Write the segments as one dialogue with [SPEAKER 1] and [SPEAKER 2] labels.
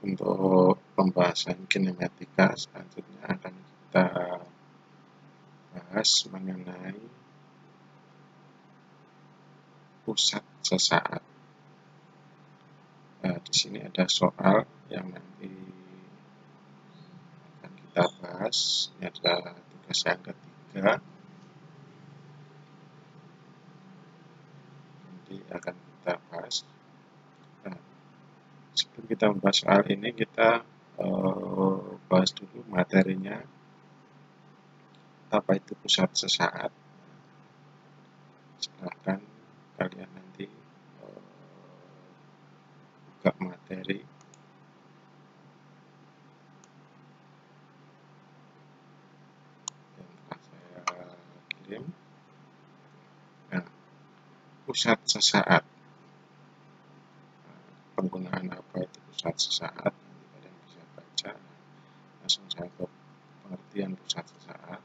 [SPEAKER 1] Untuk pembahasan kinematika selanjutnya akan kita bahas mengenai pusat sesaat. Nah, di sini ada soal yang nanti akan kita bahas. Ini adalah tugas yang ketiga. Nanti akan kita bahas. Nah, sebelum kita membahas soal ini, kita bahas dulu materinya. Apa itu pusat sesaat? Silahkan kalian nanti buka materi. Yang telah saya kirim. Nah, pusat sesaat. Penggunaan apa itu pusat sesaat? Nanti kalian bisa baca. Langsung saya ke pengertian pusat sesaat.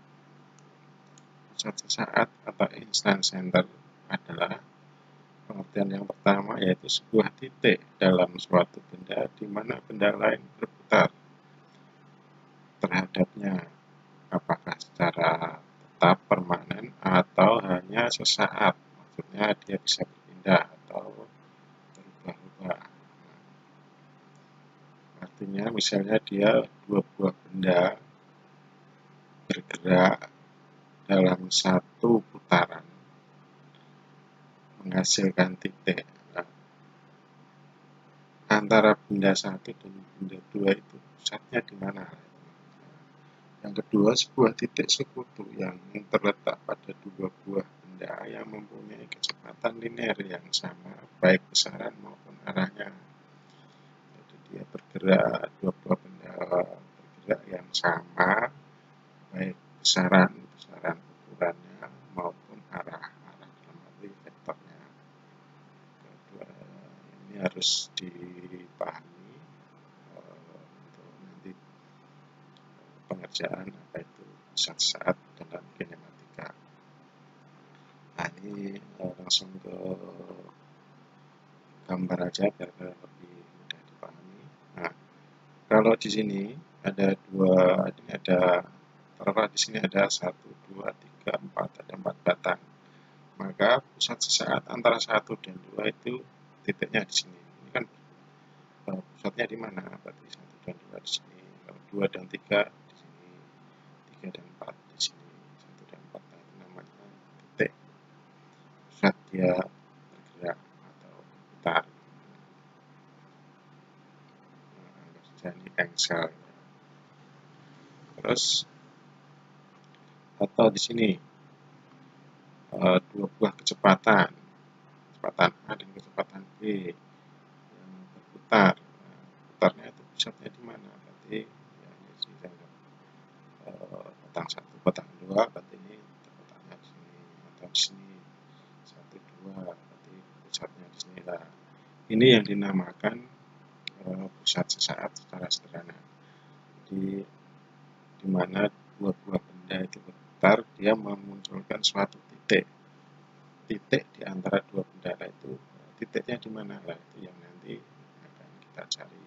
[SPEAKER 1] Pusat sesaat atau instant center adalah pengertian yang pertama, yaitu sebuah titik dalam suatu benda di mana benda lain berputar terhadapnya, apakah secara tetap permanen atau hanya sesaat. Maksudnya dia bisa berpindah atau berubah-ubah. Artinya misalnya dia dua buah benda bergerak dalam satu putaran menghasilkan titik. Nah, antara benda satu dan benda dua itu pusatnya di mana? Yang kedua, sebuah titik sekutu yang terletak pada dua buah benda yang mempunyai kecepatan linear yang sama, baik besaran maupun arahnya. Jadi dia bergerak, dua buah benda bergerak yang sama, baik besaran ukurannya maupun arah dalam arti vektornya. Kedua, ini harus dipahami untuk nanti pengerjaan apa itu pusat sesaat dalam kinematika. Nah, ini langsung ke gambar aja biar lebih mudah dipahami. Nah, kalau di sini ada taruhlah di sini ada 1, 2, 3, 4, ada 4 batang. Maka pusat sesaat antara 1 dan 2 itu titiknya di sini. Ini kan pusatnya di mana? Berarti 1 dan 2 di sini. Kalau 2 dan 3 di sini, 3 dan 4 di sini, 1 dan 4. Nah, itu namanya titik pusat dia bergerak atau berputar. Anggap saja ini engsel. Terus atau di sini dua buah kecepatan A dan kecepatan B yang berputar. Nah, putarnya itu pusatnya di mana? Berarti ya, ini sini saya anggap batang 1, batang 2, berarti ini terletaknya di sini atau di sini 1, 2, berarti pusatnya di sini lah. Ini yang dinamakan pusat sesaat secara sederhana. Jadi di mana dua buah benda itu berputar, dia memunculkan suatu titik di antara dua benda itu. Titiknya di mana lah, itu yang nanti akan kita cari.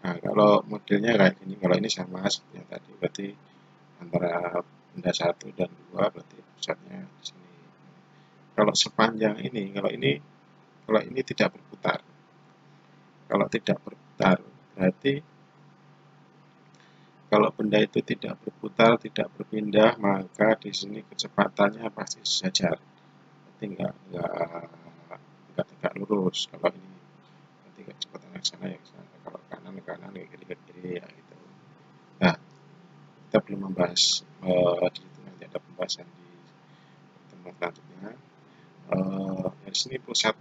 [SPEAKER 1] Nah, kalau modelnya kayak gini, kalau ini sama seperti yang tadi, berarti antara benda 1 dan 2 berarti pusatnya di sini. Kalau sepanjang ini, kalau ini tidak berputar. Kalau tidak berputar, berarti kalau benda itu tidak berputar, tidak berpindah, maka di sini kecepatannya pasti sejajar. Berarti enggak tegak lurus. Kalau ini berarti kecepatan ke sana ya ke sana. Kalau kanan ke kanan, ya kiri ke kiri ya gitu. Nah, kita belum membahas di situ, nanti ada pembahasan di pertemuan selanjutnya. Di sini pusat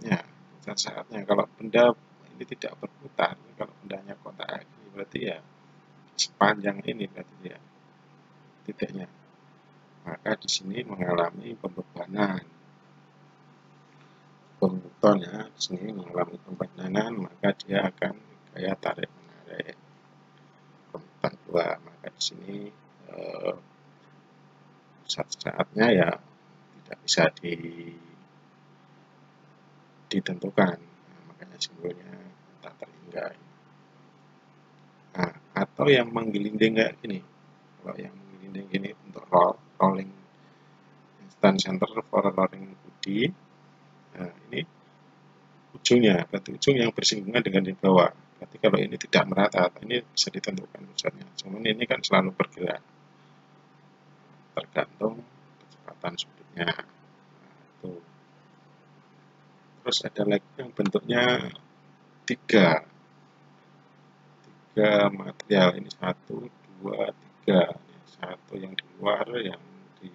[SPEAKER 1] saatnya. Kalau benda ini tidak berputar, kalau bendanya kotak ini berarti ya sepanjang ini berarti ya titiknya. Maka di sini mengalami pembebanan. Pembuton ya, di sini mengalami pembebanan, maka dia akan gaya tarik menarik. Pembuton 2, maka di sini pusat saatnya ya tidak bisa ditentukan. Nah, makanya simbolnya tak terhingga. Nah, atau yang menggelinding kayak gini. Kalau yang menggelinding gini untuk rolling instant center for rolling body. Nah, ini ujungnya, berarti ujung yang bersinggungan dengan di bawah. Berarti kalau ini tidak merata, ini bisa ditentukan pusatnya. Cuman ini kan selalu bergerak, tergantung kecepatan sudutnya. Nah, itu. Terus ada lagi yang bentuknya tiga material, ini 1, 2, 3. Ini satu yang di luar, yang di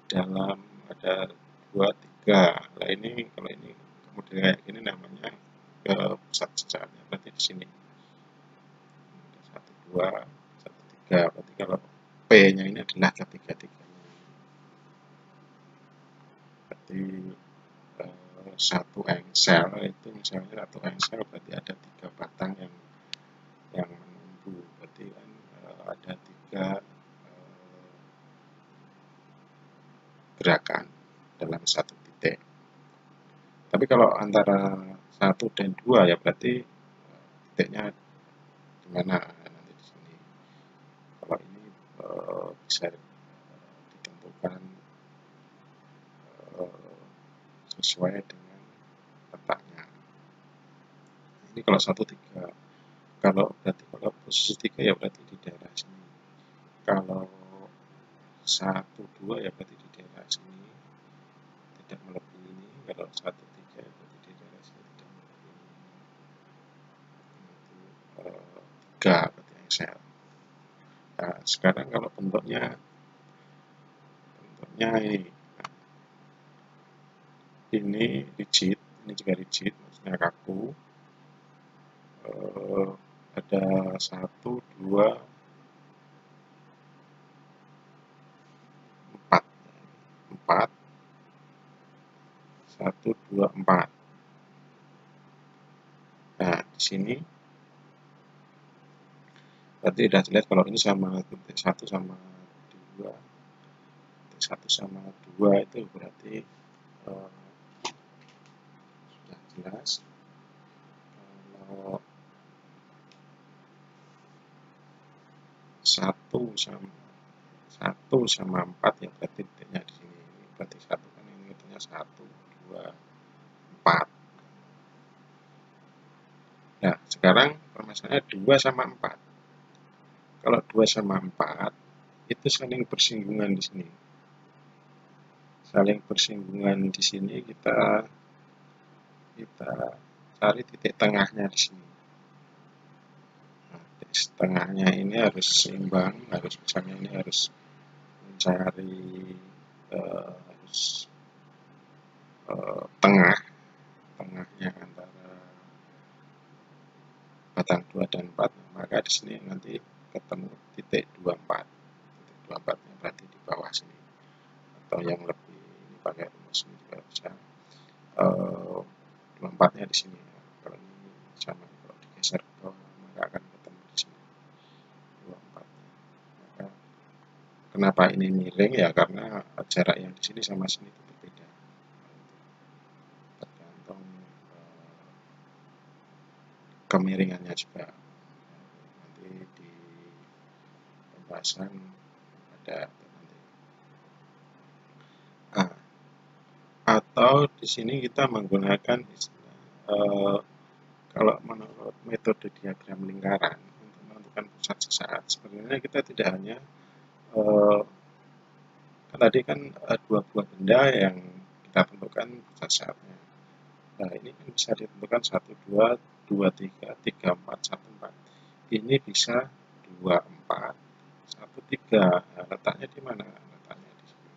[SPEAKER 1] dalam ada 2, 3. Nah ini kalau ini kemudian kayak gini namanya pusat sesaknya, berarti di sini 1, 2, 1, 3. Berarti kalau P-nya ini adalah ketiga-tiganya. Berarti satu engsel itu misalnya satu engsel berarti ada 3 batang yang menumbuh. Berarti kan ada 3 gerakan dalam satu titik. Tapi kalau antara 1 dan 2 ya berarti titiknya di mana, nanti di sini. Kalau ini bisa ditentukan sesuai dengan letaknya. Ini kalau 1, 3. Kalau posisi 3 ya berarti di daerah sini. Kalau 1, 2 ya berarti di daerah sini, tidak melebihi ini. Kalau 1, 3 ya berarti di daerah sini, tidak melebihi ini. Itu 3 berarti engsel. Nah, sekarang kalau bentuknya ini rigid, ini juga rigid, maksudnya kaku. Ada 1, 2, 4. 1, 2, 4. Nah, di sini berarti sudah jelas kalau ini sama titik 1 sama 2. Titik 1 sama 2 itu berarti sudah jelas. Kalau 1 sama 4 ya berarti titiknya di sini. Ini berarti 1 kan ini titiknya 1, 2, 4. Nah, sekarang permasalahannya 2 sama 4. Kalau 2 sama 4 itu saling bersinggungan di sini. Saling bersinggungan di sini, kita cari titik tengahnya di sini. Nah, titik tengahnya ini harus seimbang, misalnya ini harus mencari tengahnya antara batang 2 dan 4. Maka di sini nanti ketemu titik 24. Titik 24 yang berarti di bawah sini. Atau yang lebih ini pakai rumus ini juga bisa. 24-nya di sini. Kalau ini sama, kalau digeser ke bawah maka akan ketemu di sini 24-nya. Maka kenapa ini miring ya, karena jarak yang di sini sama sini itu berbeda. Tergantung kemiringannya juga. Nanti di pembahasan ada nanti. Atau di sini kita menggunakan kalau menurut metode diagram lingkaran untuk menentukan pusat sesaat, sebenarnya kita tidak hanya tadi kan 2 buah benda yang kita tentukan pusat sesaatnya. Nah, ini kan bisa ditentukan 1, 2, 2, 3, 3, 4, 1, 4. Ini bisa 2, 4, 1, 3. Nah, letaknya di mana? Letaknya di sini.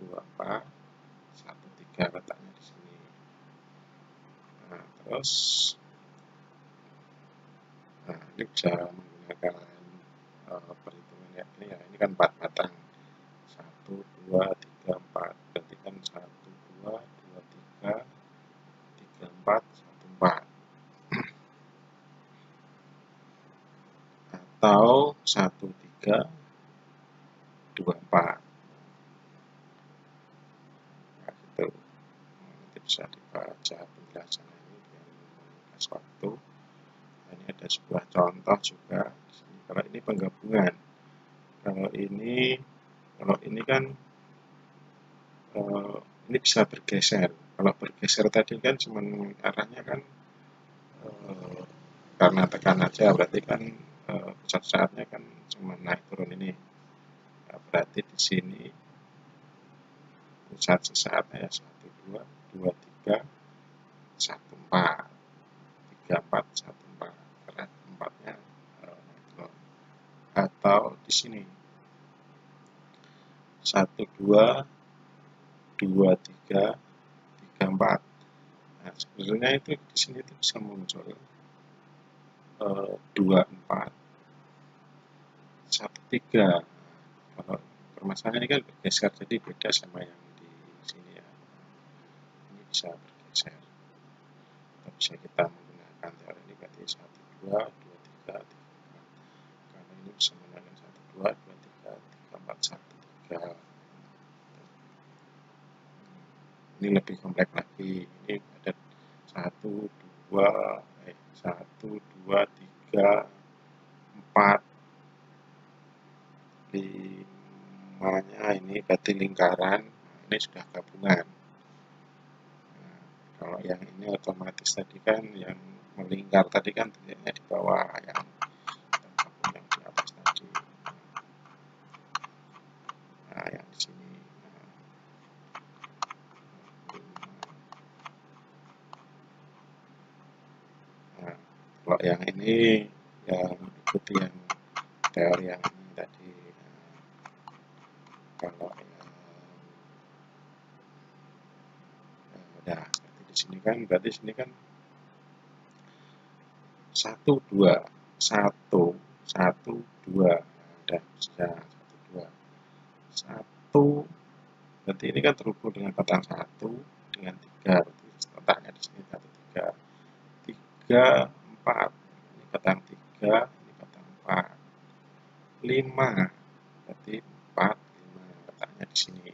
[SPEAKER 1] 2, 4, 1, 3, letaknya di sini. Nah, terus ini bisa menggunakan perhitungan ya. Ini kan 4 batang. 1, 2, 3, 4. Berarti kan 1, 2, 2, 3, 3, 4, 1, 4. Atau 1, 3, 2, 4. Nah, gitu. Nanti bisa dibaca penjelasannya ini. batas waktu. Nah, ini ada sebuah contoh juga. Kalau ini penggabungan, kalau ini kan ini bisa bergeser. Kalau bergeser tadi kan cuma arahnya kan karena tekan aja, berarti kan pusat saatnya kan cuma naik turun ini. Nah, berarti di sini pusat sesaatnya ya 1, 2, 2, 3, 1, 4, 3, 4, 1, 4, karena 4-nya naik turun. Atau di sini 1, 2, 2, 3, 3, 4. Nah, sebenarnya itu di sini itu bisa muncul 2, 4, 1, 3. Kalau permasalahan ini kan bergeser, jadi beda sama yang di sini ya. Ini bisa bergeser. Bisa kita menggunakan teori ini berarti 1, 2, 2, 3, 3, 4. Karena ini bisa menggunakan 1, 2, 2, 3, 3, 4, 1, 3. Ini lebih kompleks lagi. Ini ada 1, 2, 3, 4, 5-nya ini berarti lingkaran. Ini sudah gabungan. Nah, kalau yang ini otomatis tadi kan yang melingkar tadi kan titiknya di bawah, yang di atas tadi. Nah, yang di sini. Nah, kalau yang ini yang ikuti yang teori yang ini tadi. Kalau yang udah seperti di sini kan, berarti sini kan 1, 2, 1, 1, 2. Udah bisa 1, 2. 1, berarti ini kan terhubung dengan batang 1 dengan 3. Berarti letaknya di sini 1, 3. 3, 4. Ini batang 3, ini batang 4. 5. Berarti 4, 5. Letaknya di sini.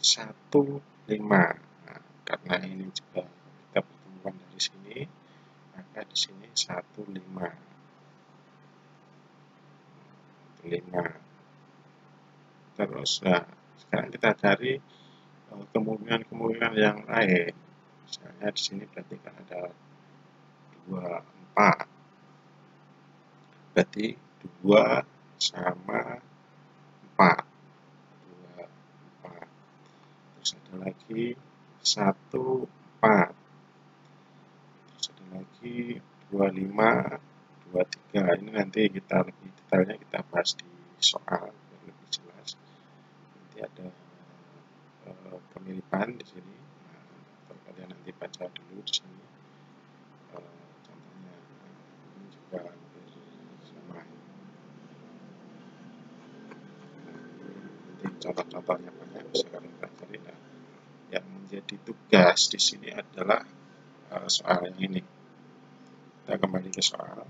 [SPEAKER 1] 1, 5. Nah, karena ini juga kita pertemuan dari sini, maka di sini 1, 5. 5. Terus, nah, sekarang kita cari kemungkinan-kemungkinan yang lain. Misalnya di sini berarti kan ada 2, 4. Berarti 2 sama 4. 2, 4. Terus ada lagi 1, 4. Terus ada lagi 2, 5, 2, 3. Ini nanti kita lebih detailnya kita bahas di soal yang lebih jelas. Nanti ada kemiripan di sini. Nah, kalian nanti baca dulu di sini. Contohnya ini juga sama. Nanti contoh-contohnya banyak bisa kalian pelajari. Nah, yang menjadi tugas di sini adalah soal yang ini. Kita kembali ke soal.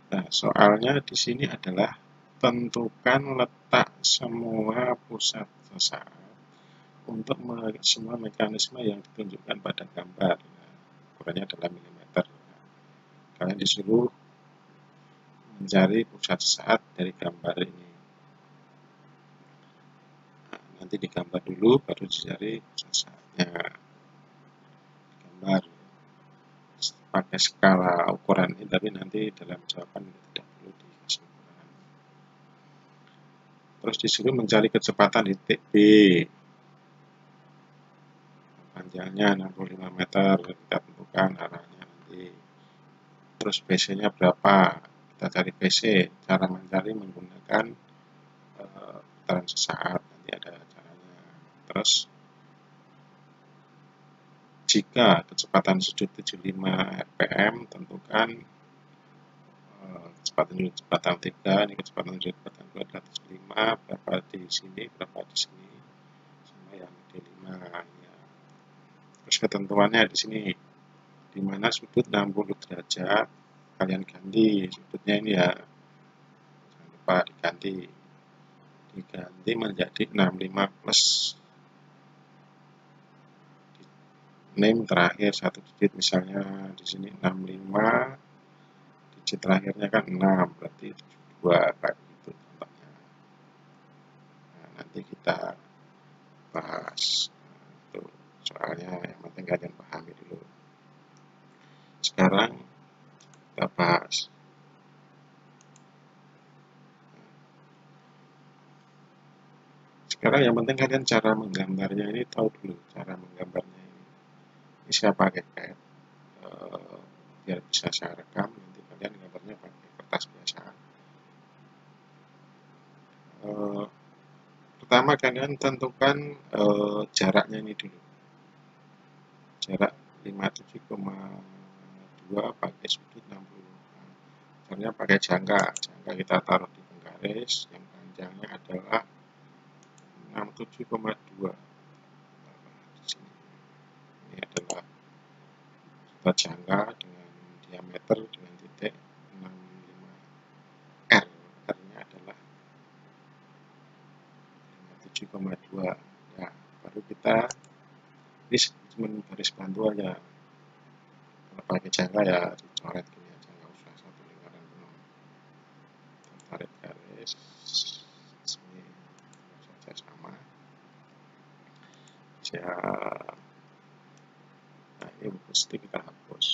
[SPEAKER 1] Nah, soalnya di sini adalah tentukan letak semua pusat sesaat untuk semua mekanisme yang ditunjukkan pada gambar. Nah, ukurannya adalah milimeter. Nah, kalian disuruh mencari pusat sesaat dari gambar ini. Nah, nanti digambar dulu, baru dicari pusat sesaatnya. Gambar pakai skala ukuran ini, tapi nanti dalam jawaban tidak perlu dikasih ukuran. Terus disuruh mencari kecepatan di titik B. Panjangnya 65 meter, kita tentukan arahnya nanti. Terus BC-nya berapa? Kita cari BC. Cara mencari menggunakan putaran sesaat, nanti ada caranya. Terus jika kecepatan sudut 75 rpm, tentukan kecepatan 3, ini kecepatan sudut batang 2 adalah 75, berapa di sini, berapa di sini, sama yang D5 ya. Terus ketentuannya di sini, di mana sudut 60 derajat, kalian ganti sudutnya ini ya, jangan lupa diganti. diganti menjadi 65 plus name terakhir satu digit, misalnya di sini 65, digit terakhirnya kan 6, berarti 72 kayak gitu contohnya. Nah, nanti kita bahas itu soalnya, yang penting kalian pahami dulu. Sekarang kita bahas sekarang yang penting kalian cara menggambarnya ini tahu dulu cara menggambarnya ini. Ini saya pakai kayak biar bisa saya rekam, nanti kalian gambarnya pakai kertas biasa. Pertama kalian tentukan jaraknya ini dulu, jarak 57,2 pakai sudut 60. Caranya pakai jangka kita taruh di penggaris, yang panjangnya adalah 67,2. Ini adalah sudut jangka dengan diameter dengan titik 65R. R-nya adalah 57,2. Ya, baru kita ini cuma garis bantu aja. Kalau pakai jangka ya dicoret gini aja, nggak usah satu lingkaran penuh. Kita tarik garis sini saja sama. Nah, ini mesti kita hapus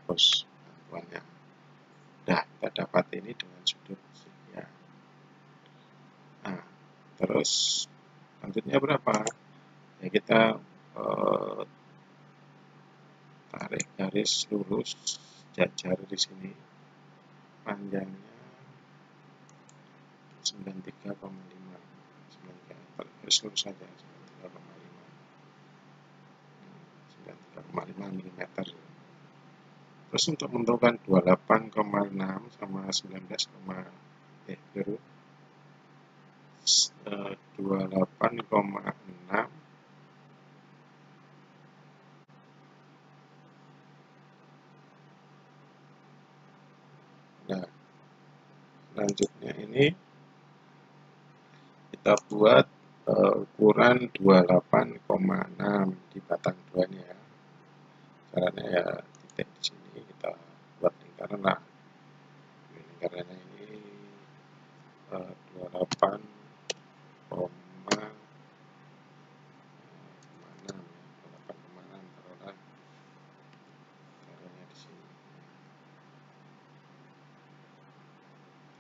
[SPEAKER 1] bantuannya. Nah, kita dapat ini dengan sudut sekian. Nah, terus lanjutnya berapa? Ya kita tarik garis lurus jajar di sini, panjangnya 93,5. Garis lurus saja 93,5 mm. Terus untuk menentukan 28,6 sama 28,6. Nah, selanjutnya ini kita buat ukuran 28,6 di batang 2 nya. Caranya ya titik di sini kita buat lingkaran lah. Lingkarannya ini 28,6 taruhlah caranya di sini.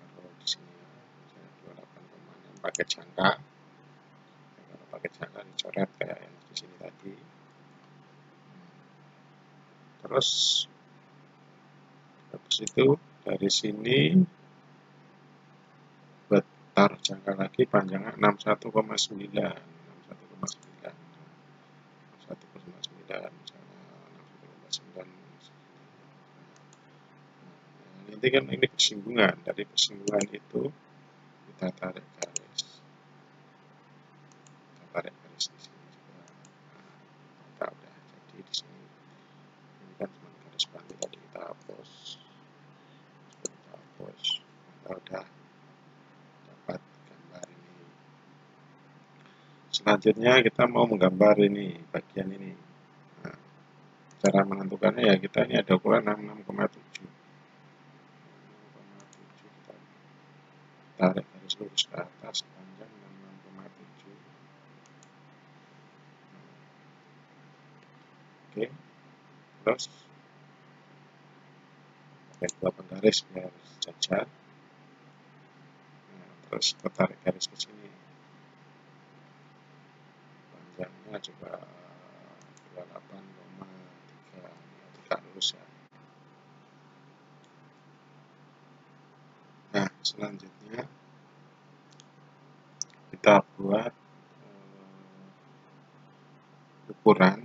[SPEAKER 1] Taruh di sini ya, misalnya 28,6 pakai jangka. Kalau pakai jangka dicoret kayak yang di sini tadi. Terus habis itu dari sini buat taruh jangka lagi, panjangnya 61,9 misalnya 61,9. Nanti kan ini persinggungan, dari persinggungan itu kita tarik garis di sini juga. Nah, udah jadi di sini. Ini kan cuma garis bantu tadi, kita hapus. Kita udah dapat gambar ini. Selanjutnya kita mau menggambar ini, bagian ini. Nah, cara menentukannya ya kita ini ada ukuran 66,7. Kita tarik garis lurus ke atas, panjang 66,7. Oke, terus pakai dua penggaris biar jajar. Nah, terus kita tarik garis ke sini, panjangnya juga 28,3, tegak lurus ya. Nah, selanjutnya kita buat ukuran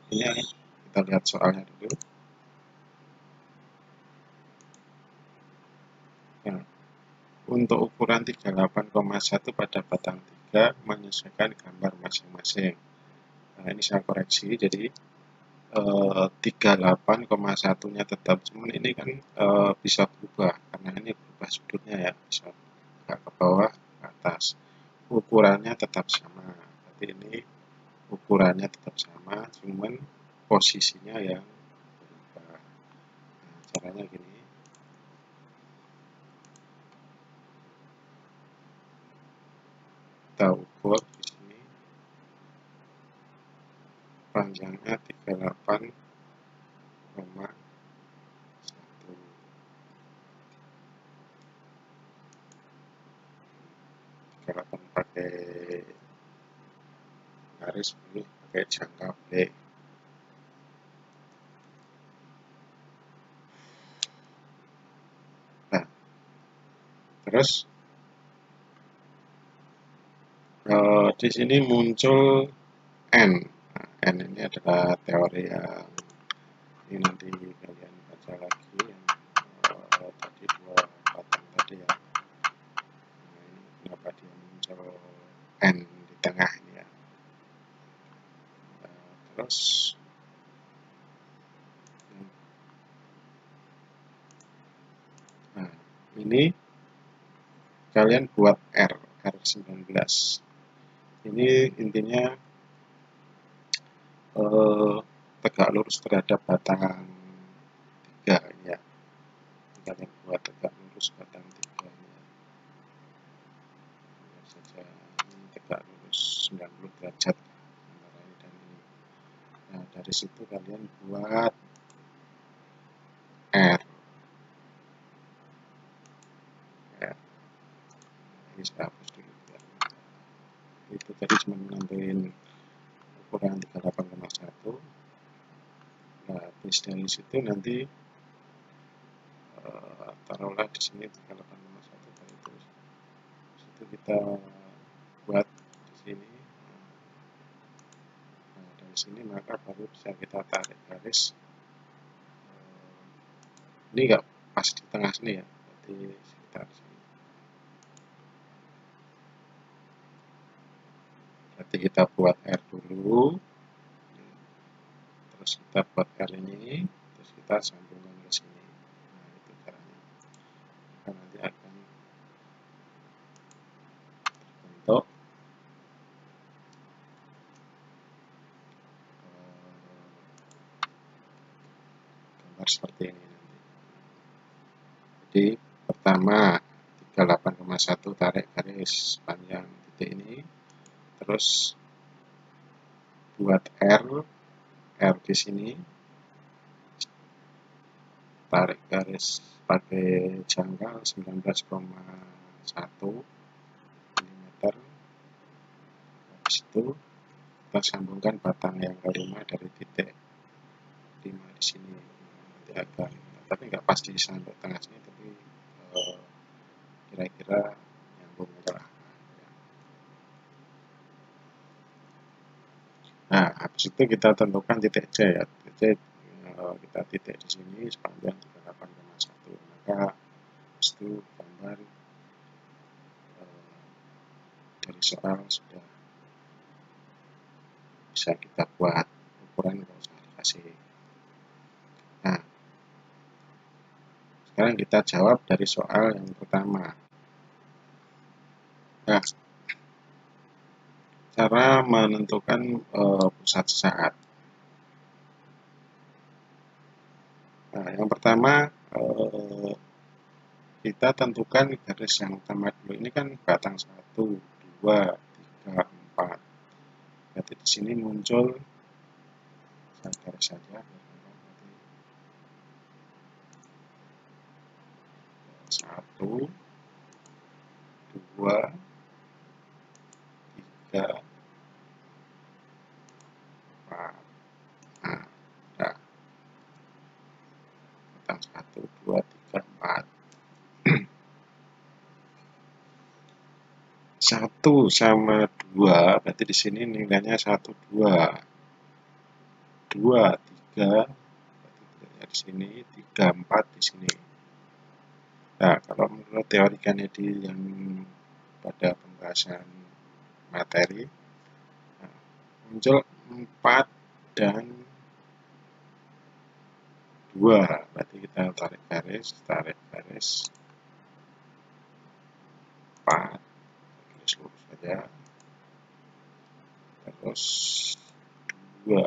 [SPEAKER 1] ini kita lihat soalnya dulu. Nah, untuk ukuran 38,1 pada batang 3 menyesuaikan gambar masing-masing. Nah, ini saya koreksi, jadi 38,1-nya tetap, cuman ini kan bisa berubah karena ini berubah sudutnya ya, bisa agak ke bawah, ke atas. Ukurannya tetap sama, berarti ini ukurannya tetap sama, cuman posisinya yang berubah. Nah, caranya gini, kita ukur di sini panjangnya 38,1, 38 pakai garis boleh, pakai jangka boleh. Nah, terus di sini muncul N. Nah, N ini adalah teori yang ini nanti kalian baca lagi yang tadi dua batang tadi ya. Nah, ini kenapa dia muncul N di tengah ini ya. Terus nah, ini kalian buat R19. Ini intinya tegak lurus terhadap batang 3 ini ya. Kalian buat tegak lurus batang 3 ini ya. Biar saja ini tegak lurus 90 derajat antara ini dan ini. Nah, dari situ kalian buat R ya. Ini saya hapus dulu biar itu tadi cuma menentuin ukuran 38,1. Nah, habis dari situ nanti taruhlah di sini 38,1 kali itu. Situ kita buat di sini. Nah, dari sini maka baru bisa kita tarik garis. Ini enggak pas di tengah sini ya, berarti sekitar sini. Berarti kita buat R dulu, terus kita buat R ini, terus kita sambungkan ke sini. Nah, itu caranya. Maka nanti akan terbentuk gambar seperti ini nanti. Jadi pertama 38,1 tarik garis panjang titik ini, terus buat R di sini, tarik garis pakai jangka 19,1 mm. Habis itu kita sambungkan batang yang kelima dari titik 5 di sini. Nanti agak, tapi nggak pas di sampai tengah sini, tapi kira-kira nyambung aja lah. Nah, habis itu kita tentukan titik C ya. Titik kita titik di sini sepanjang 38,1. Maka habis itu gambar dari soal sudah bisa kita buat ukuran, nggak usah dikasih. Nah, sekarang kita jawab dari soal yang pertama. Nah, cara menentukan pusat saat. Nah, yang pertama kita tentukan garis yang utama dulu. Ini kan batang 1, 2, 3, 4. Berarti di sini muncul saya garis saja. 1, 2, 3, 4. Nah, udah. Batang 1, 2, 3, 4. 1 sama 2, berarti di sini nilainya 1, 2. 2, 3, berarti di sini 3, 4 di sini. Nah, kalau menurut teori Kennedy yang pada pembahasan materi, nah, muncul 4 dan 2. Berarti kita tarik garis 4, garis lurus saja, terus 2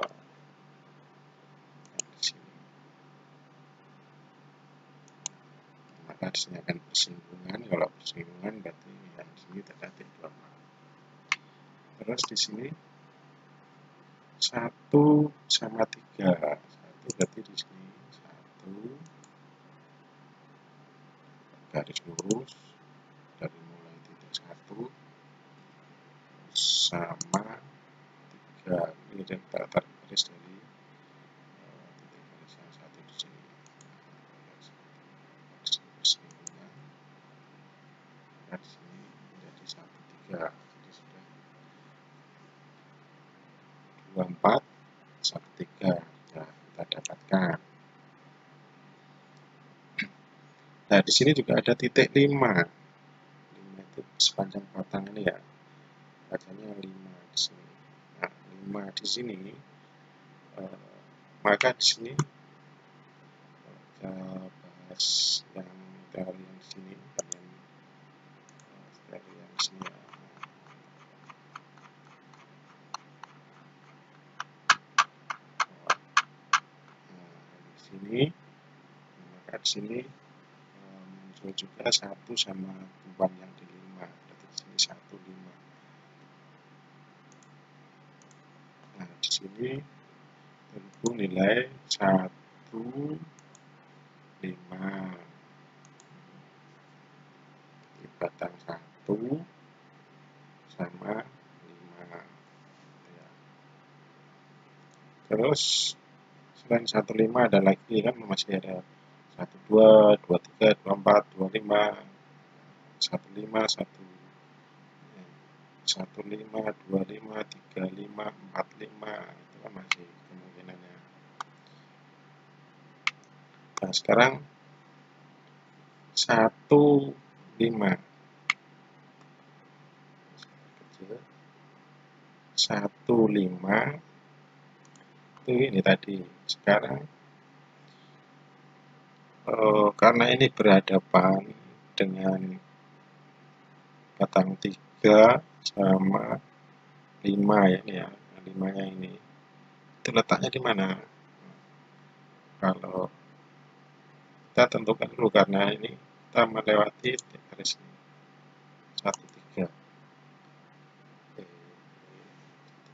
[SPEAKER 1] di sini. Maka di sini akan bersinggungan. Kalau bersinggungan berarti yang di sini terdapat 2. Terus di sini 1 sama 3. 1 berarti di sini 1 garis lurus dari mulai titik 1 sama 3. Ini kita tarik garis dari titik garis yang 1 di sini. Bersinggungan. Garis sini menjadi 1, 3. Jadi sudah 2, 4, 1, 3. Nah, kita dapatkan. Nah, di sini juga ada titik 5. 5 itu sepanjang batang ini ya. Bacanya 5 di sini. Nah, 5 di sini. Maka di sini kita bahas yang dari yang di sini, dari yang di sini ya. Di sini, maka di sini muncul juga 1 sama beban yang di 5. Berarti di sini 1, 5. Nah, di sini tentu nilai 1, 5. Di batang 1 sama 5. Ya. Terus selain 1, 5 ada lagi kan, masih ada 1, 2, 2, 3, 2, 4, 2, 5, 1, 5, 1, 5, 2, 5, 3, 5, 4, 5. Itu kan masih kemungkinannya. Nah, sekarang 1, 5. 1, 5 itu ini tadi. Sekarang karena ini berhadapan dengan batang 3 sama 5 ya, ini ya, 5-nya ini. Itu letaknya di mana? Kalau kita tentukan dulu, karena ini kita melewati garis ini 1, 3.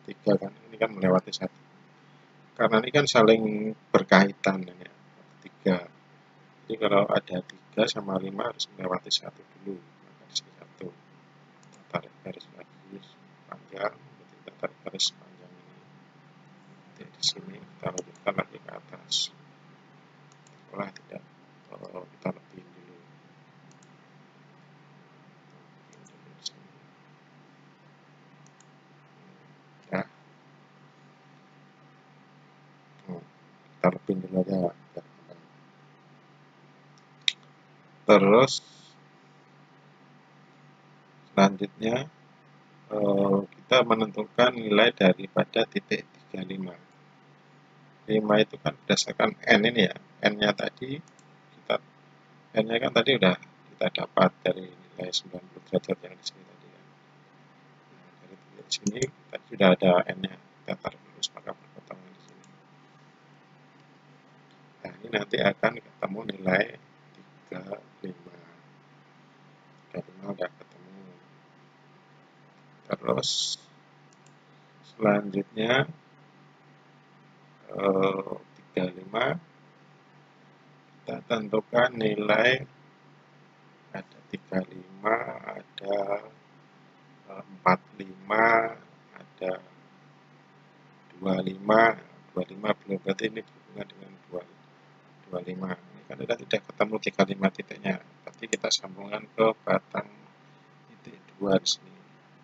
[SPEAKER 1] 3 kan, ini kan melewati 1. Karena ini kan saling berkaitan ya, 3. Jadi kalau ada 3 sama 5 harus melewati 1 dulu. Maka di sini 1. Kita tarik garis lagi panjang, kita tarik garis panjang ini. Nanti di sini kita lanjutkan lagi ke atas. Setelah tidak, kita lebihin dulu. Ya. Kita lebihin dulu aja. Terus selanjutnya kita menentukan nilai daripada titik 35. 5 itu kan berdasarkan N ini ya. N-nya tadi N-nya kan tadi udah kita dapat dari nilai 90 derajat yang di sini tadi ya. Nah, dari titik sini tadi sudah ada N-nya. Kita tarik lurus maka berpotongan di sini. Nah, ini nanti akan ketemu nilai 35. 35 udah ketemu. Terus selanjutnya 35 kita tentukan nilai, ada 35, ada 45, ada 25. 25 belum, berarti ini berhubungan dengan 25. Ini kan tidak ketemu 35 titiknya, berarti kita sambungkan ke batang titik 2 di sini.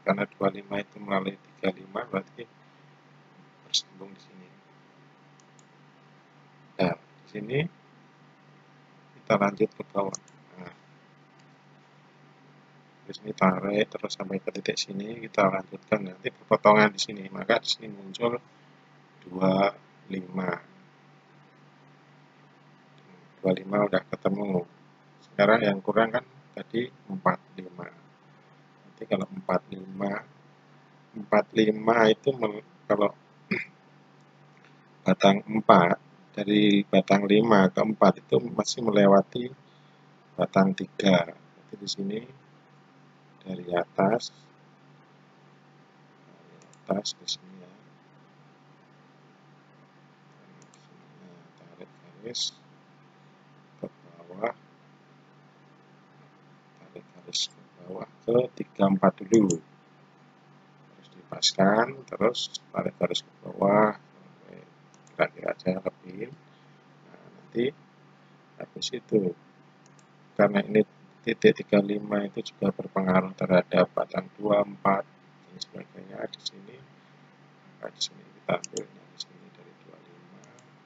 [SPEAKER 1] Karena 25 itu melalui 35, berarti bersambung di sini. Nah, di sini kita lanjut ke bawah. Nah, di sini tarik terus sampai ke titik sini, kita lanjutkan nanti perpotongan di sini. Maka di sini muncul 25 udah ketemu. Sekarang yang kurang kan tadi 45. Nanti kalau 45 itu kalau batang 4 dari batang 5 ke 4 itu masih melewati batang 3. Jadi di sini dari atas ke sini ya. Tarik garis ke bawah, tarik garis ke bawah ke 34 dulu. Terus dipaskan, terus tarik garis ke bawah sampai kira-kira aja lebih. Nah, nanti habis itu karena ini titik 35 itu juga berpengaruh terhadap batang 2, 4 dan sebagainya di sini. Maka di sini kita ambil dari sini dari 25,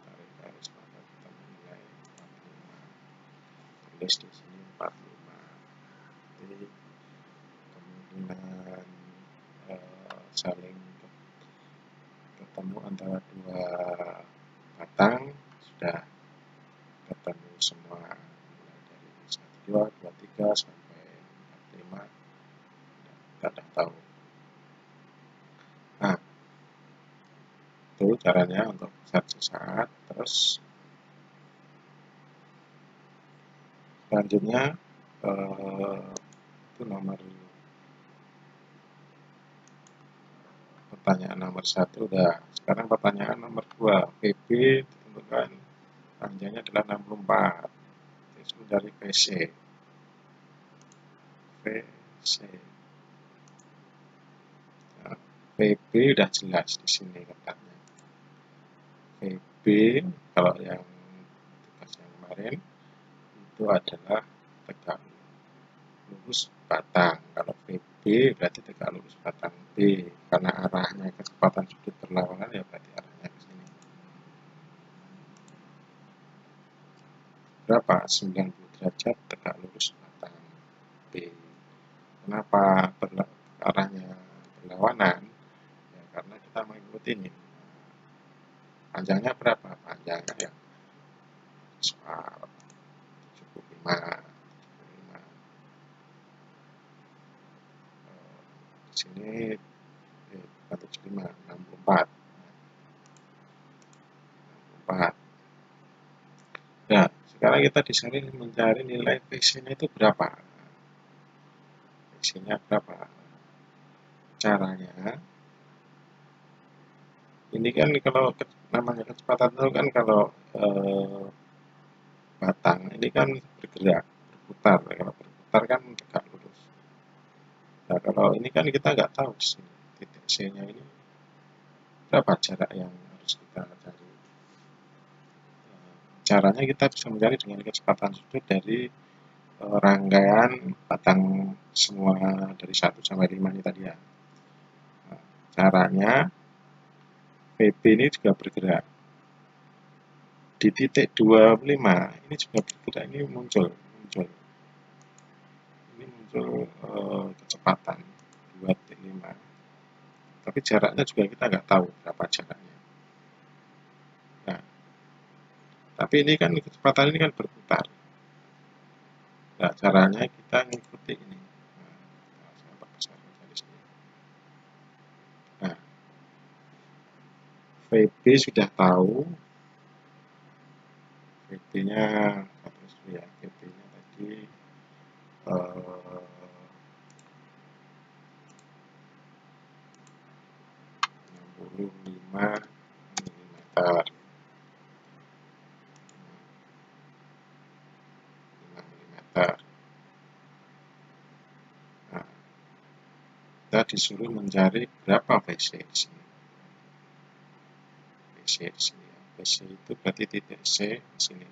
[SPEAKER 1] tarik garis maka kita menilai 45. Tulis di sini 45. Jadi kemungkinan saling ketemu antara dua batang sudah ketemu semua, mulai dari 1, 2, 2, 3 sampai 45 kita sudah tahu. Nah, itu caranya untuk satu saat. Terus selanjutnya itu pertanyaan nomor 1 udah. Sekarang pertanyaan nomor 2, VB ditentukan panjangnya adalah 64. Itu dari VC. Nah, VB udah jelas di sini letaknya. VB kalau yang tugas yang kemarin itu adalah tegak lurus batang. Kalau VB berarti tegak lurus batang B, karena arahnya kecepatan sudut berlawanan ya berarti arahnya ke sini. Berapa? 90 derajat tegak lurus batang B. Kenapa arahnya berlawanan? Ya, karena kita mengikuti ini. Panjangnya berapa? Panjangnya ya soal 75. Di sini 75, 64. Nah, sekarang kita di sini mencari nilai VC-nya itu berapa. VC-nya berapa? Caranya, ini kan kalau namanya kecepatan itu kan kalau batang ini kan bergerak, berputar. Kalau berputar kan tegak lurus. Nah, kalau ini kan kita nggak tahu di sini titik C-nya ini berapa jarak yang harus kita cari. Caranya kita bisa mencari dengan kecepatan sudut dari rangkaian batang semua dari 1 sampai 5 ini tadi ya. Nah, caranya VB ini juga bergerak. Di titik 25 ini juga bergerak, ini muncul. Ini muncul kecepatan 2,5. Tapi jaraknya juga kita nggak tahu berapa jaraknya. Nah, tapi ini kan kecepatan ini kan berputar. Nah, caranya kita mengikuti ini. Nah, VB sudah tahu. VB-nya ya, VB-nya tadi 65 mm. Nah, kita disuruh mencari berapa VC di sini. VC di sini ya. VC itu berarti titik C di sini.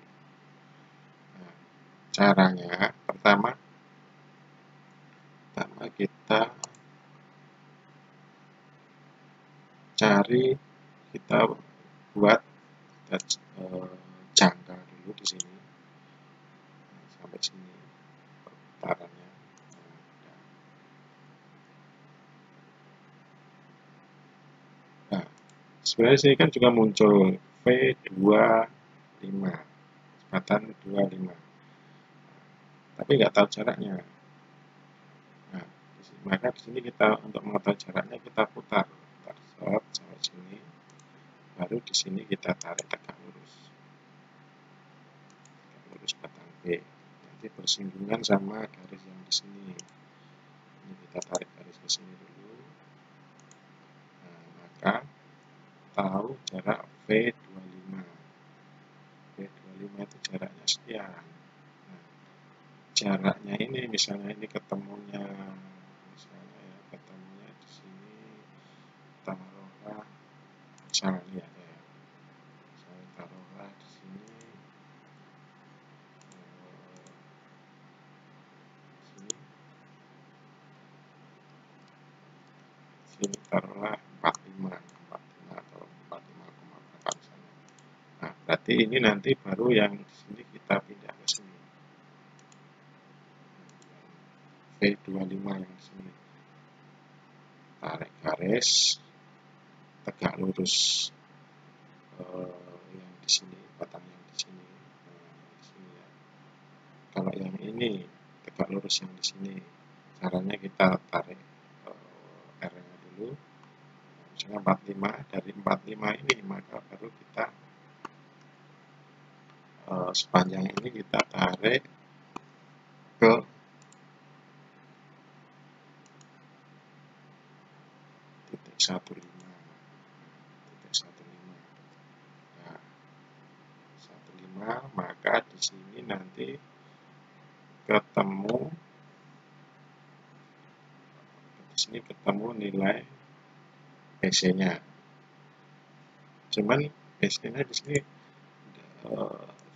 [SPEAKER 1] Nah, caranya pertama kita cari, kita buat jangka dulu di sini sampai sini perputarannya. Nah, Sebenarnya sini kan juga muncul V25, kecepatan 25, tapi nggak tahu jaraknya. Nah, maka di sini kita untuk mengetahui jaraknya kita putar sampai sini, baru di sini kita tarik tegak lurus batang B. Nanti bersinggungan sama garis yang di sini. Ini kita tarik garis ke sini dulu. Nah, maka tahu jarak V25. V25 itu jaraknya sekian. Nah, jaraknya ini misalnya ini ketemunya di sini, taruhlah misalnya ya, saya taruhlah di sini, sini taruhlah 45 atau 45,8 misalnya. Nah, berarti ini nanti baru yang di sini kita pindah ke sini. V25 yang di sini. Tarik garis tegak lurus yang di sini, batang yang di sini, ya. Kalau yang ini tegak lurus yang di sini, caranya kita tarik R-nya dulu, misalnya 45. Dari 45 ini maka baru kita sepanjang ini kita tarik ke titik 15. Nah, 15, maka di sini nanti ketemu nilai BC-nya. Cuman BC-nya di sini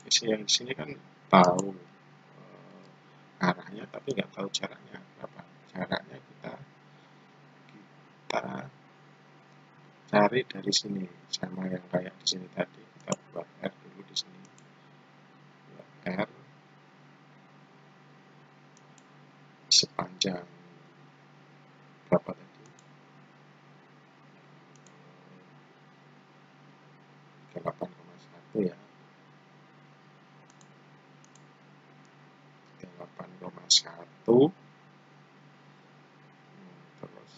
[SPEAKER 1] BC yang di sini kan tahu arahnya tapi nggak tahu jaraknya berapa. Jaraknya kita cari dari sini, sama yang kayak di sini tadi. Kita buat R dulu di sini. Buat R sepanjang berapa tadi? 8,1 ya. 8,1. Terus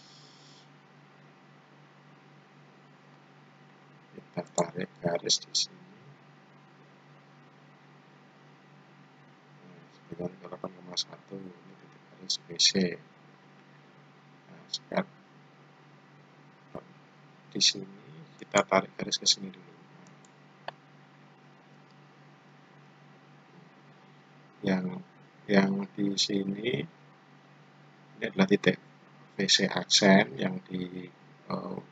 [SPEAKER 1] kita tarik garis di sini. 8,1 ini titik garis BC. Nah, sekarang di sini kita tarik garis ke sini dulu. Yang di sini ini adalah titik VC aksen, yang di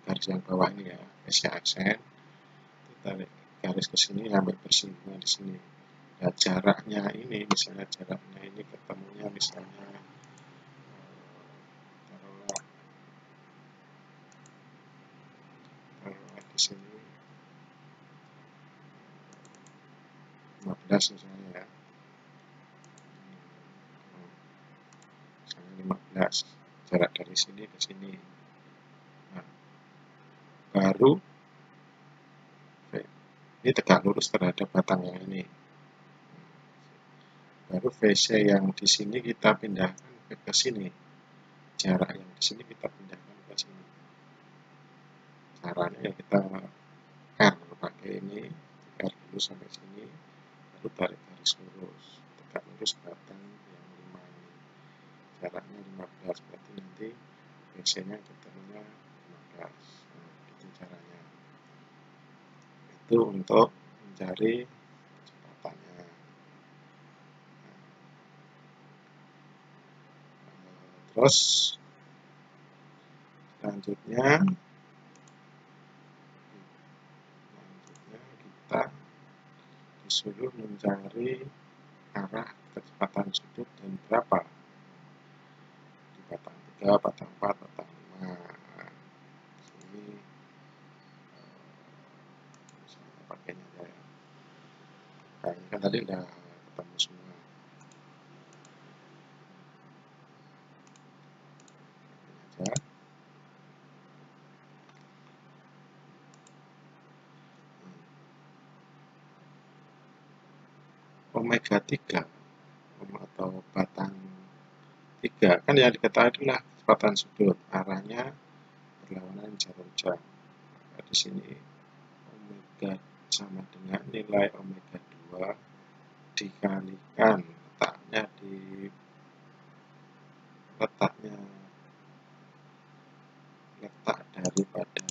[SPEAKER 1] garis yang bawah ini ya, VC aksen. Kita tarik garis ke sini sampai bersinggungan di sini. Nah, jaraknya ini, misalnya jaraknya ini ketemunya misalnya taruhlah di sini 15 misalnya ya. Misalnya 15 jarak dari sini ke sini. Nah, baru ini tegak lurus terhadap batang yang ini. Baru VC yang di sini kita pindahkan ke sini. Jarak yang di sini kita pindahkan ke sini. Caranya ya kita R pakai ini, R dulu sampai sini, lalu tarik garis lurus, tegak lurus batang yang 5 ini. Jaraknya 15, berarti nanti VC-nya ketemunya 15. Nah, itu caranya. Itu untuk mencari kecepatannya. Terus selanjutnya kita disuruh mencari arah kecepatan sudut dan berapa di batang 3, batang 4, batang 5. Ini misalnya pakainya ya. Nah, ini kan tadi udah ketemu semua. Ini aja. omega 3 atau batang 3 kan yang diketahui adalah kecepatan sudut, arahnya berlawanan jarum jam. Maka di sini omega sama dengan nilai omega 2 dikalikan letak daripada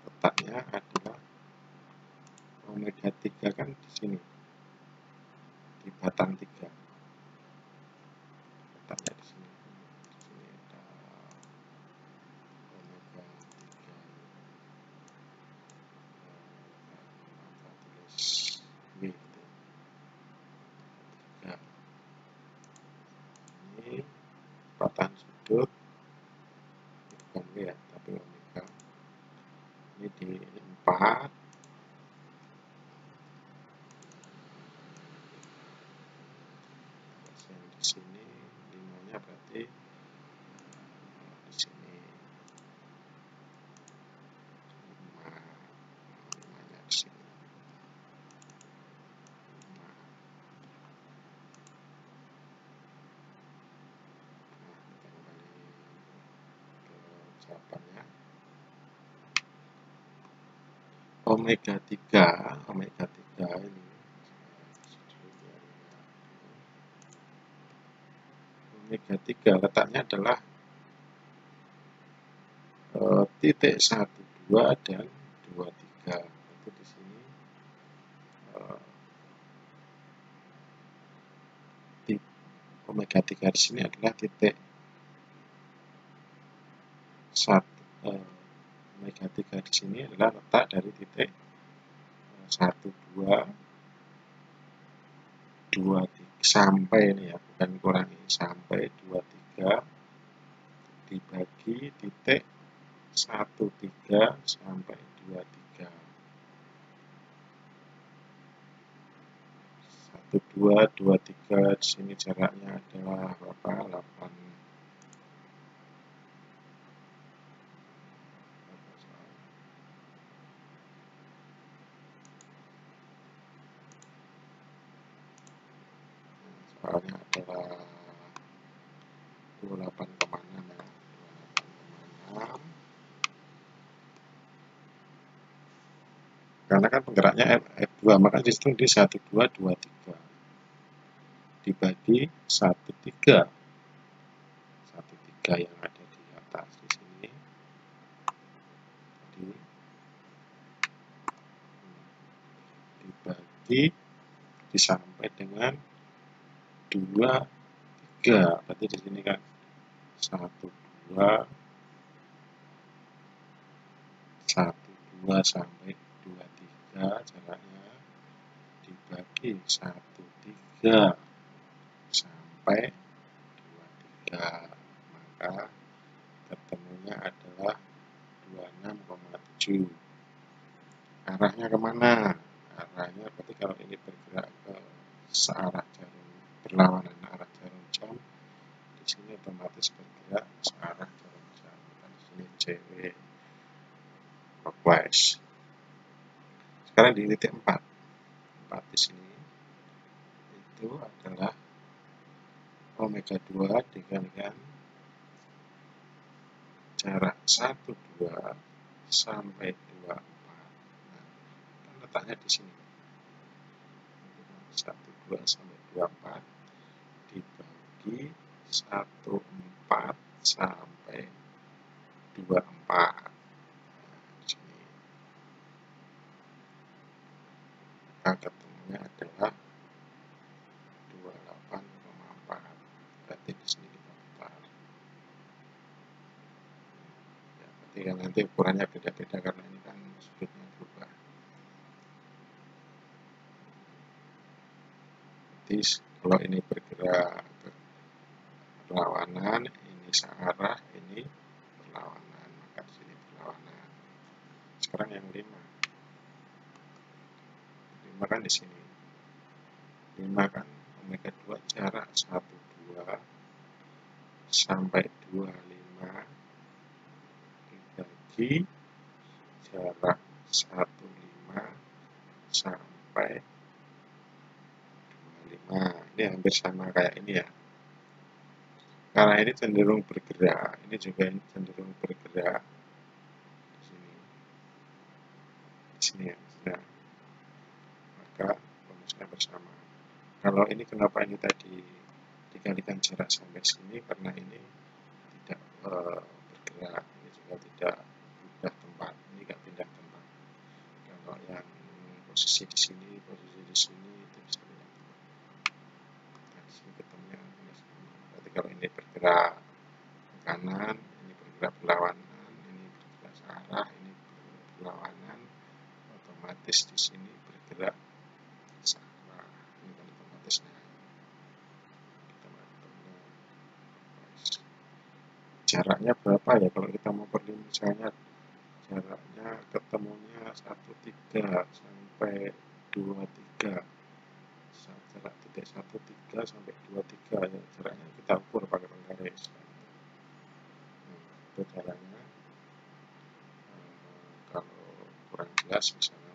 [SPEAKER 1] letaknya adalah omega 3 kan di sini di batang 3, letaknya di sini. Di sini ada omega 3, tulis W itu 3. Ini batang sudut, bukan W ya, tapi omega. Ini di 4. Di sini 5-nya berarti di sini 5-nya di sini 5. Nah, kita kembali ke jawabannya. Omega 3 ini omega 3 letaknya adalah titik 12 dan 23. Itu di sini omega 3 di sini adalah titik 1. Omega 3 di sini adalah letak dari titik 12, 23 sampai ini ya, bukan kurangi, sampai 23 dibagi titik 13 sampai 23. 12, 23 di sini jaraknya adalah berapa? 8. Soalnya adalah 28,6 ya. 28,6. Karena kan penggeraknya F2, maka di situ di 1223 dibagi 13 yang ada di atas di sini dibagi disampai dengan 23, berarti di sini kan 12 sampai 23 jaraknya dibagi 13 sampai 23, maka ketemunya adalah 26,7. Arahnya kemana? Arahnya berarti kalau ini bergerak ke searah jarum, berlawanan arah jarum jam, di sini otomatis bergerak searah jarum jam. Dan di sini CW clockwise. Sekarang di titik 4 di sini itu adalah omega 2 dikalikan jarak 12 sampai 24. Nah, kan letaknya di sini. 12 sampai 24 dibagi 14 sampai 24. Nah, di sini. Maka ketemunya adalah 28,4. Berarti di sini kita putar. Ya, berarti kan nanti ukurannya beda-beda karena ini kan sudutnya berubah. Jadi kalau ini bergerak berlawanan, ini searah, ini berlawanan, maka di sini berlawanan. Sekarang yang 5 kan di sini 5 kan omega 2 jarak 12 sampai 25 dibagi jarak 15 sampai 25. Ini hampir sama kayak ini ya. Karena ini cenderung bergerak, ini juga cenderung bergerak di sini ya. Nah, maka rumusnya bersama. Kalau ini kenapa ini tadi dikalikan jarak sampai sini, karena ini tidak bergerak, ini juga tidak pindah tempat, ini tidak pindah tempat. Kalau yang posisi di sini, posisi di sini itu bisa pindah tempat. Nah, di sini ketemunya sama. Berarti kalau ini bergerak ke kanan, ini bergerak berlawanan, ini bergerak searah, ini berlawanan, otomatis di sini bergerak searah. Ini kan otomatis jaraknya berapa ya kalau kita mau perlu misalnya jaraknya ketemunya 13 sampai 23, jarak titik 13 sampai 23 ya, jaraknya kita ukur pakai penggaris. Itu jaraknya. Kalau kurang jelas misalnya